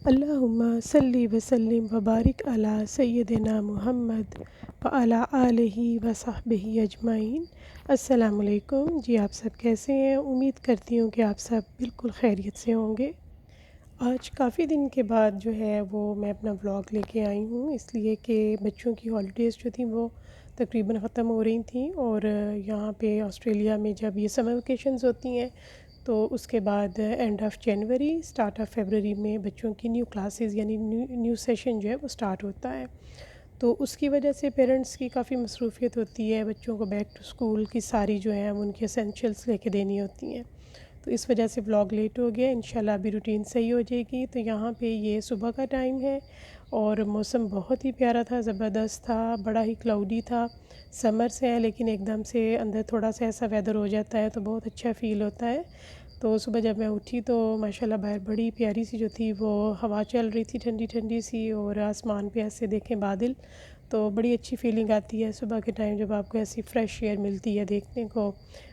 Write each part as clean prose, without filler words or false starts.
अल्लाहुम्मा सल्ली वसल्लिम वबारिक अला सय्यदिना मुहम्मद व अला आलिहि व सहबिही अजमाइन। अस्सलाम वालेकुम जी। आप सब कैसे हैं? उम्मीद करती हूँ कि आप सब बिल्कुल खैरियत से होंगे। आज काफ़ी दिन के बाद जो है वो मैं अपना व्लॉग लेके आई हूँ, इसलिए कि बच्चों की हॉलीडेज़ जो थी वो तकरीबन ख़त्म हो रही थी और यहाँ पे ऑस्ट्रेलिया में जब ये समर वेकेशंस होती हैं तो उसके बाद end of January start of February में बच्चों की न्यू क्लासेस यानी न्यू सेशन जो है वो स्टार्ट होता है। तो उसकी वजह से पेरेंट्स की काफ़ी मसरूफ़ियत होती है, बच्चों को बैक टू स्कूल की सारी जो है उनकी एसेंशियल्स लेके देनी होती हैं। तो इस वजह से व्लॉग लेट हो गया। इंशाल्लाह अभी रूटीन सही हो जाएगी। तो यहाँ पे ये सुबह का टाइम है और मौसम बहुत ही प्यारा था, ज़बरदस्त था, बड़ा ही क्लाउडी था। समर से है लेकिन एकदम से अंदर थोड़ा सा ऐसा वेदर हो जाता है तो बहुत अच्छा फ़ील होता है। तो सुबह जब मैं उठी तो माशाल्लाह बाहर बड़ी प्यारी सी जो थी वो हवा चल रही थी, ठंडी ठंडी सी, और आसमान पे ऐसे देखें बादल, तो बड़ी अच्छी फीलिंग आती है सुबह के टाइम जब आपको ऐसी फ्रेश एयर मिलती है देखने को,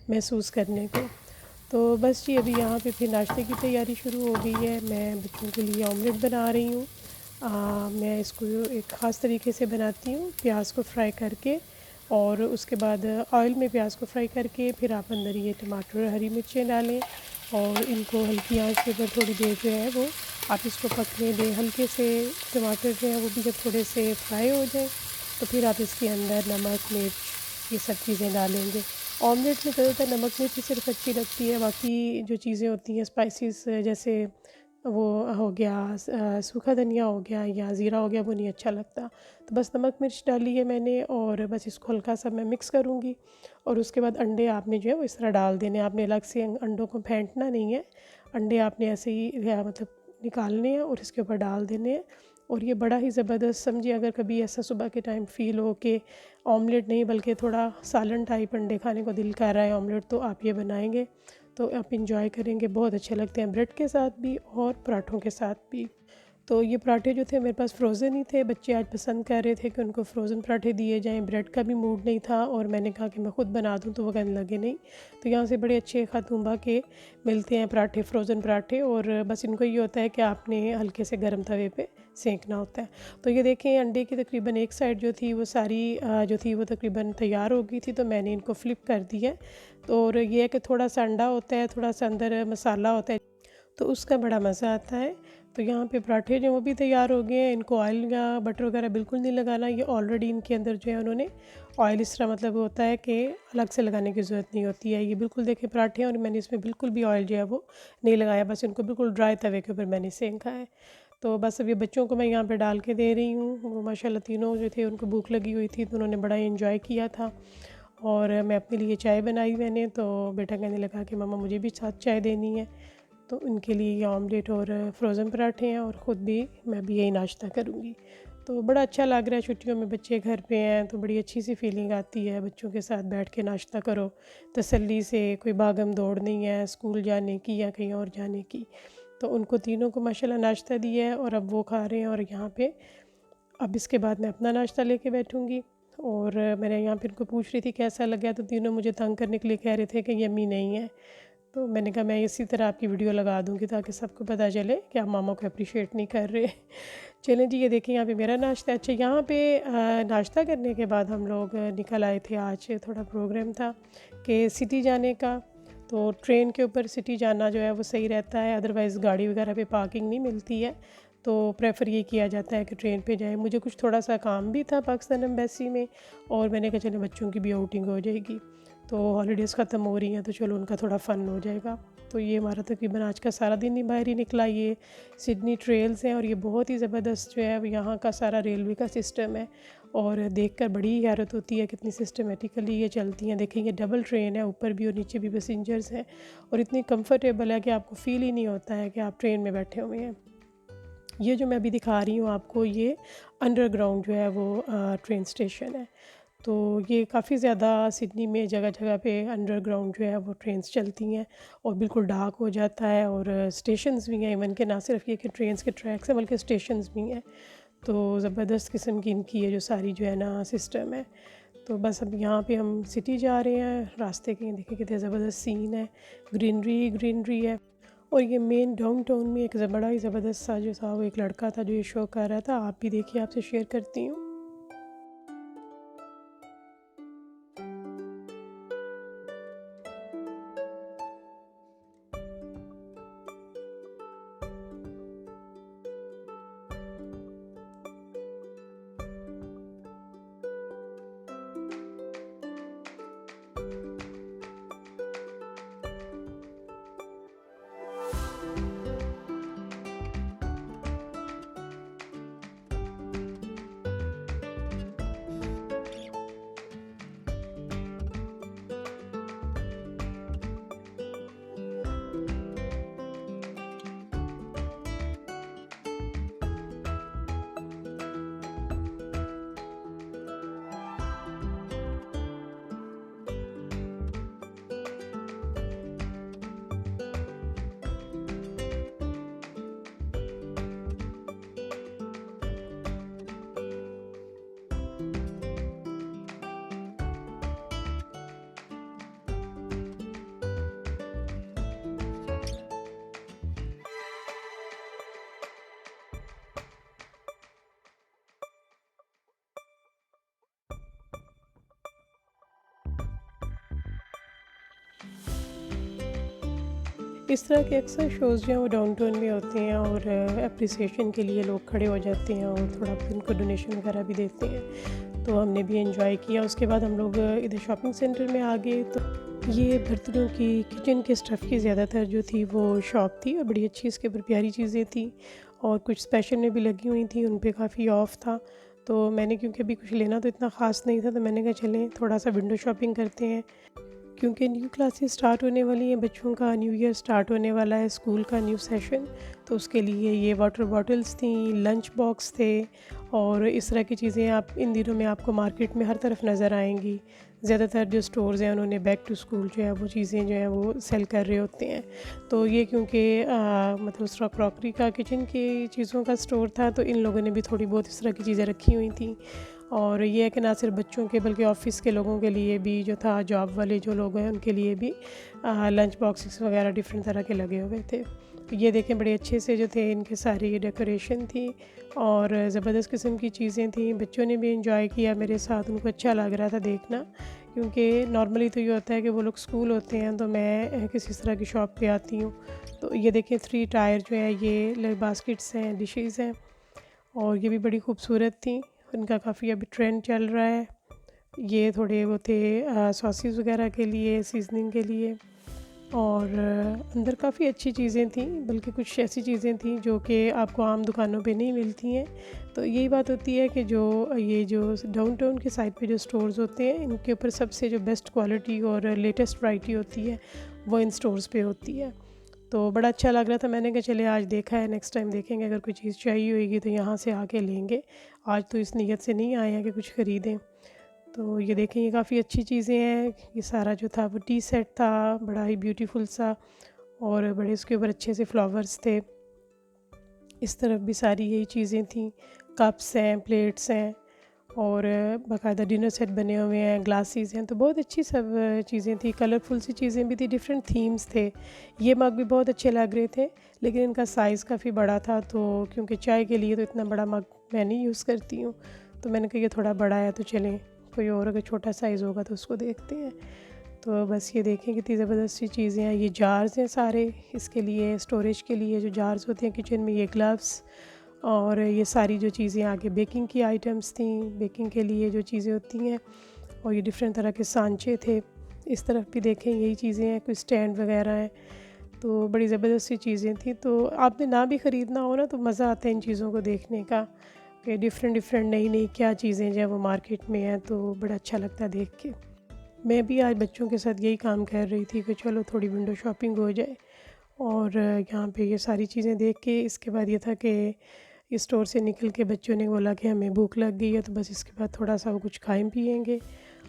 महसूस करने को। तो बस जी अभी यहाँ पे फिर नाश्ते की तैयारी शुरू हो गई है। मैं बच्चों के लिए ऑमलेट बना रही हूँ। मैं इसको एक ख़ास तरीके से बनाती हूँ, प्याज को फ्राई करके और उसके बाद ऑयल में प्याज को फ्राई करके फिर आप अंदर ये टमाटर हरी मिर्चें डालें और इनको हल्की आंच पे पर थोड़ी देर जो है वो आप इसको पकने दें। हल्के से टमाटर जो है वो भी जब थोड़े से फ्राई हो जाए तो फिर आप इसके अंदर नमक मिर्च ये सब चीज़ें डालेंगे। ऑमलेट में ज़्यादातर नमक मिर्च ही सिर्फ अच्छी लगती है, बाकी जो चीज़ें होती हैं स्पाइसेस जैसे वो हो गया सूखा धनिया हो गया या ज़ीरा हो गया, वो नहीं अच्छा लगता। तो बस नमक मिर्च डाली है मैंने और बस इसको हल्का सा मैं मिक्स करूँगी और उसके बाद अंडे आपने जो है वो इस तरह डाल देने। आपने अलग से अंडों को फेंटना नहीं है, अंडे आपने ऐसे ही मतलब निकालने हैं और इसके ऊपर डाल देने हैं। और ये बड़ा ही ज़बरदस्त, समझिए अगर कभी ऐसा सुबह के टाइम फ़ील हो कि ऑमलेट नहीं बल्कि थोड़ा सालन टाइप अंडे खाने को दिल कर रहा है ऑमलेट, तो आप ये बनाएंगे तो आप इंजॉय करेंगे। बहुत अच्छे लगते हैं ब्रेड के साथ भी और पराठों के साथ भी। तो ये पराठे जो थे मेरे पास फ्रोज़न ही थे, बच्चे आज पसंद कर रहे थे कि उनको फ्रोज़न पराठे दिए जाएं। ब्रेड का भी मूड नहीं था और मैंने कहा कि मैं ख़ुद बना दूं, तो वो कहने लगे नहीं। तो यहाँ से बड़े अच्छे खातूनबा के मिलते हैं पराठे, फ्रोज़न पराठे, और बस इनको ये होता है कि आपने हल्के से गर्म तवे पे सेंकना होता है। तो ये देखें अंडे की तकरीबन एक साइड जो थी वो सारी जो थी वो तकरीबन तैयार हो गई थी, तो मैंने इनको फ़्लिप कर दिया। तो और ये है कि थोड़ा सा अंडा होता है, थोड़ा सा अंदर मसाला होता है, तो उसका बड़ा मज़ा आता है। तो यहाँ पे पराठे जो वो भी तैयार हो गए हैं। इनको ऑयल या बटर वगैरह बिल्कुल नहीं लगाना, ये ऑलरेडी इनके अंदर जो है उन्होंने ऑयल इस तरह मतलब होता है कि अलग से लगाने की ज़रूरत नहीं होती है। ये बिल्कुल देखें पराठे हैं और मैंने इसमें बिल्कुल भी ऑयल जो है वो नहीं लगाया, बस इनको बिल्कुल ड्राई तवे के ऊपर मैंने सेंका है। तो बस अभी बच्चों को मैं यहाँ पे डाल के दे रही हूँ। वो माशाल्लाह तीनों जो थे उनको भूख लगी हुई थी तो उन्होंने बड़ा एंजॉय किया था। और मैं अपने लिए चाय बनाई मैंने, तो बेटा कहने लगा कि मम्मा मुझे भी साथ चाय देनी है। तो उनके लिए ये ऑमलेट और फ्रोज़न पराठे हैं और ख़ुद भी मैं भी यही नाश्ता करूँगी। तो बड़ा अच्छा लग रहा है, छुट्टियों में बच्चे घर पे हैं तो बड़ी अच्छी सी फीलिंग आती है, बच्चों के साथ बैठ के नाश्ता करो तसल्ली से, कोई भागम दौड़ नहीं है स्कूल जाने की या कहीं और जाने की। तो उनको तीनों को माशाल्लाह नाश्ता दिया है और अब वो खा रहे हैं और यहाँ पे अब इसके बाद मैं अपना नाश्ता लेके बैठूँगी। और मैंने यहाँ पे इनको पूछ रही थी कैसा लगा, तो तीनों मुझे तंग करने के लिए कह रहे थे कि यम्मी नहीं है। तो मैंने कहा मैं इसी तरह आपकी वीडियो लगा दूँगी ताकि सबको पता चले कि आप मामा को अप्रिशिएट नहीं कर रहे। चलें जी, ये देखें यहाँ पे मेरा नाश्ता। अच्छा यहाँ पे नाश्ता करने के बाद हम लोग निकल आए थे, आज थोड़ा प्रोग्राम था कि सिटी जाने का। तो ट्रेन के ऊपर सिटी जाना जो है वो सही रहता है, अदरवाइज़ गाड़ी वगैरह पे पार्किंग नहीं मिलती है, तो प्रेफर ये किया जाता है कि ट्रेन पे जाएं। मुझे कुछ थोड़ा सा काम भी था पाकिस्तान एम्बेसी में और मैंने कहा चलो बच्चों की भी आउटिंग हो जाएगी, तो हॉलीडेज़ ख़त्म हो रही हैं तो चलो उनका थोड़ा फ़न हो जाएगा। तो ये हमारा तकरीबन आज का सारा दिन ही बाहर ही निकला। ये सिडनी ट्रेल्स हैं और ये बहुत ही ज़बरदस्त जो है यहाँ का सारा रेलवे का सिस्टम है और देखकर बड़ी हैरत होती है कितनी सिस्टमेटिकली ये चलती हैं। देखें ये डबल ट्रेन है, ऊपर भी और नीचे भी पैसेंजर्स हैं और इतनी कंफर्टेबल है कि आपको फ़ील ही नहीं होता है कि आप ट्रेन में बैठे हुए हैं। ये जो मैं अभी दिखा रही हूँ आपको, ये अंडरग्राउंड जो है वो ट्रेन स्टेशन है। तो ये काफ़ी ज़्यादा सिडनी में जगह जगह पे अंडरग्राउंड जो है वो ट्रेन्स चलती हैं और बिल्कुल डार्क हो जाता है और स्टेशंस भी हैं, इवन के ना सिर्फ ये कि ट्रेन्स के ट्रैक्स हैं बल्कि स्टेशंस भी हैं। तो ज़बरदस्त किस्म की इनकी ये जो सारी जो है ना सिस्टम है। तो बस अब यहाँ पे हम सिटी जा रहे हैं, रास्ते के देखिए कितने ज़बरदस्त सीन है, ग्रीनरी ग्रीनरी है और ये मेन डाउनटाउन में एक बड़ा ही ज़बरदस्त सा जो था वो एक लड़का था जो ये शो कर रहा था। आप भी देखिए, आपसे शेयर करती हूँ। इस तरह के अक्सर शोज़ जो हैं वो डाउनटाउन में होते हैं और एप्रिसिएशन के लिए लोग खड़े हो जाते हैं और थोड़ा उनको डोनेशन वगैरह भी देते हैं। तो हमने भी एंजॉय किया। उसके बाद हम लोग इधर शॉपिंग सेंटर में आ गए। तो ये बर्तनों की, किचन के स्टफ़ की ज़्यादातर जो थी वो शॉप थी और बड़ी अच्छी इसके ऊपर प्यारी चीज़ें थी और कुछ स्पेशल में भी लगी हुई थी, उन पे काफ़ी ऑफ़ था। तो मैंने, क्योंकि अभी कुछ लेना तो इतना ख़ास नहीं था, तो मैंने कहा चलें थोड़ा सा विंडो शॉपिंग करते हैं, क्योंकि न्यू क्लासेस स्टार्ट होने वाली हैं, बच्चों का न्यू ईयर स्टार्ट होने वाला है, स्कूल का न्यू सेशन। तो उसके लिए ये वाटर बॉटल्स थी, लंच बॉक्स थे और इस तरह की चीज़ें आप इन दिनों में आपको मार्केट में हर तरफ नज़र आएंगी। ज़्यादातर जो स्टोर्स हैं उन्होंने बैक टू स्कूल जो है वो चीज़ें जो हैं वो सेल कर रहे होते हैं। तो ये क्योंकि मतलब उस तरह क्रॉकरी का, किचन की चीज़ों का स्टोर था, तो इन लोगों ने भी थोड़ी बहुत इस तरह की चीज़ें रखी हुई थी। और ये है कि ना सिर्फ बच्चों के बल्कि ऑफ़िस के लोगों के लिए भी जो था, जॉब वाले जो लोग हैं उनके लिए भी लंच बॉक्सेस वगैरह डिफरेंट तरह के लगे हुए थे। ये देखें, बड़े अच्छे से जो थे इनके सारी डेकोरेशन थी और ज़बरदस्त किस्म की चीज़ें थी। बच्चों ने भी एंजॉय किया मेरे साथ, उनको अच्छा लग रहा था देखना, क्योंकि नॉर्मली तो ये होता है कि वो लोग स्कूल होते हैं तो मैं किसी तरह की शॉप पे आती हूँ। तो ये देखें 3 टायर जो है ये बास्केट्स हैं, डिशेज़ हैं और ये भी बड़ी खूबसूरत थी। उनका काफ़ी अभी ट्रेंड चल रहा है। ये थोड़े वो थे सॉसेस वगैरह के लिए, सीज़निंग के लिए और अंदर काफ़ी अच्छी चीज़ें थी, बल्कि कुछ ऐसी चीज़ें थी जो कि आपको आम दुकानों पे नहीं मिलती हैं। तो यही बात होती है कि जो ये जो डाउनटाउन के साइड पे जो स्टोर्स होते हैं, इनके ऊपर सबसे जो बेस्ट क्वालिटी और लेटेस्ट वैरायटी होती है, वो इन स्टोर्स पे होती है। तो बड़ा अच्छा लग रहा था। मैंने कहा चले आज देखा है, नेक्स्ट टाइम देखेंगे, अगर कोई चीज़ चाहिए होगी तो यहाँ से आके लेंगे। आज तो इस नीयत से नहीं आए हैं कि कुछ ख़रीदें। तो ये देखें, ये काफ़ी अच्छी चीज़ें हैं। ये सारा जो था वो टी सेट था, बड़ा ही ब्यूटीफुल सा और बड़े उसके ऊपर अच्छे से फ्लावर्स थे। इस तरफ भी सारी यही चीज़ें थी, कप्स हैं, प्लेट्स हैं और बाकायदा डिनर सेट बने हुए हैं, ग्लासेस हैं। तो बहुत अच्छी सब चीज़ें थी, कलरफुल सी चीज़ें भी थी, डिफरेंट थीम्स थे। ये मग भी बहुत अच्छे लग रहे थे, लेकिन इनका साइज़ काफ़ी बड़ा था, तो क्योंकि चाय के लिए तो इतना बड़ा मग मैं नहीं यूज़ करती हूँ, तो मैंने कहा ये थोड़ा बड़ा है तो चलें कोई और अगर छोटा साइज़ होगा तो उसको देखते हैं। तो बस ये देखें कितनी ज़बरदस्त सी चीज़ें हैं। ये जार्स हैं सारे, इसके लिए स्टोरेज के लिए जो जार्स होते हैं किचन में, ये ग्लव्स और ये सारी जो चीज़ें आगे बेकिंग की आइटम्स थी, बेकिंग के लिए जो चीज़ें होती हैं और ये डिफरेंट तरह के सांचे थे। इस तरफ भी देखें यही चीज़ें हैं, कोई स्टैंड वगैरह हैं। तो बड़ी ज़बरदस्त सी चीज़ें थी। तो आपने ना भी ख़रीदना हो ना तो मज़ा आता है इन चीज़ों को देखने का, कि डिफरेंट डिफरेंट नई नई क्या चीज़ें जो है वो मार्केट में हैं, तो बड़ा अच्छा लगता है देख के। मैं भी आज बच्चों के साथ यही काम कर रही थी कि चलो थोड़ी विंडो शॉपिंग हो जाए और यहाँ पे ये सारी चीज़ें देख के इसके बाद ये था कि इस स्टोर से निकल के बच्चों ने बोला कि हमें भूख लग गई है, तो बस इसके बाद थोड़ा सा वो कुछ खाएं पिएंगे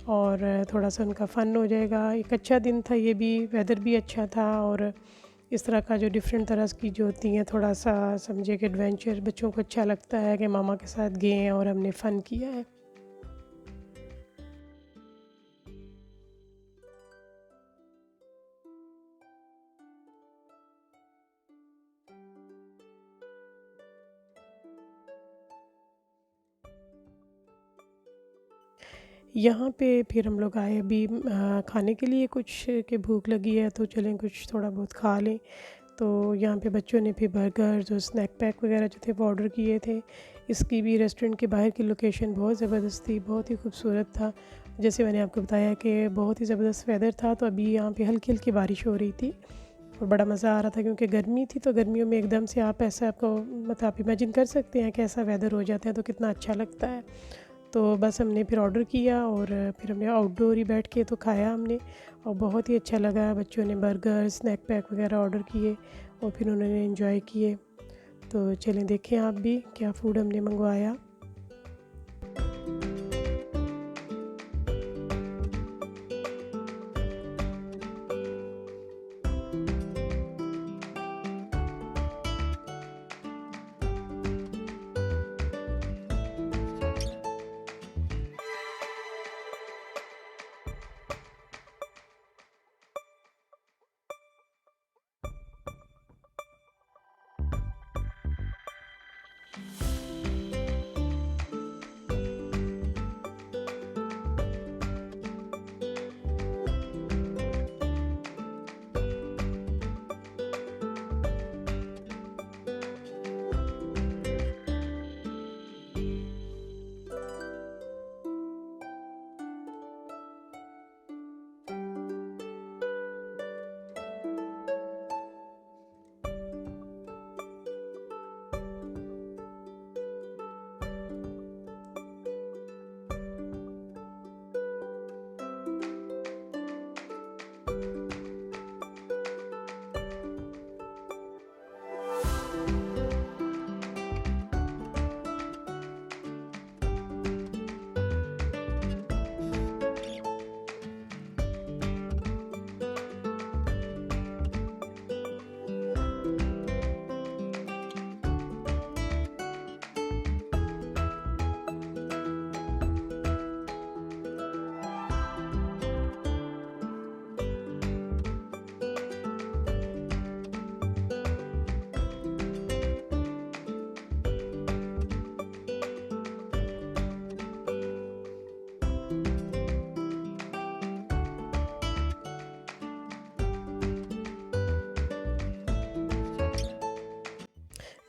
और थोड़ा सा उनका फ़न हो जाएगा। एक अच्छा दिन था ये भी, वेदर भी अच्छा था और इस तरह का जो डिफरेंट तरह की जो होती हैं, थोड़ा सा समझे कि एडवेंचर बच्चों को अच्छा लगता है कि मामा के साथ गए हैं और हमने फ़न किया है। यहाँ पे फिर हम लोग आए अभी खाने के लिए, कुछ के भूख लगी है तो चलें कुछ थोड़ा बहुत खा लें। तो यहाँ पे बच्चों ने फिर बर्गर जो स्नैक पैक वगैरह जो थे वो ऑर्डर किए थे। इसकी भी रेस्टोरेंट के बाहर की लोकेशन बहुत ज़बरदस्त थी, बहुत ही खूबसूरत था। जैसे मैंने आपको बताया कि बहुत ही ज़बरदस्त वेदर था, तो अभी यहाँ पे हल्की हल्की बारिश हो रही थी और बड़ा मज़ा आ रहा था क्योंकि गर्मी थी। तो गर्मियों में एकदम से आप ऐसा आपको मतलब आप इमेजिन कर सकते हैं कि ऐसा वेदर हो जाता है तो कितना अच्छा लगता है। तो बस हमने फिर ऑर्डर किया और फिर हमने आउटडोर ही बैठ के तो खाया हमने, और बहुत ही अच्छा लगा। बच्चों ने बर्गर स्नैक पैक वगैरह ऑर्डर किए और फिर उन्होंने एंजॉय किए। तो चलें देखें आप भी क्या फ़ूड हमने मंगवाया।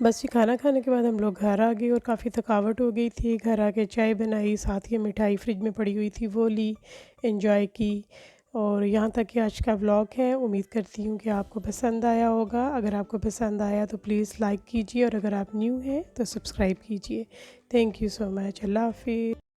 बस ये खाना खाने के बाद हम लोग घर आ गए और काफ़ी थकावट हो गई थी। घर आके चाय बनाई, साथ ही मिठाई फ्रिज में पड़ी हुई थी वो ली, एंजॉय की। और यहाँ तक कि आज का व्लॉग है। उम्मीद करती हूँ कि आपको पसंद आया होगा। अगर आपको पसंद आया तो प्लीज़ लाइक कीजिए और अगर आप न्यू हैं तो सब्सक्राइब कीजिए। Thank you so much. Allah हाफ़िज़।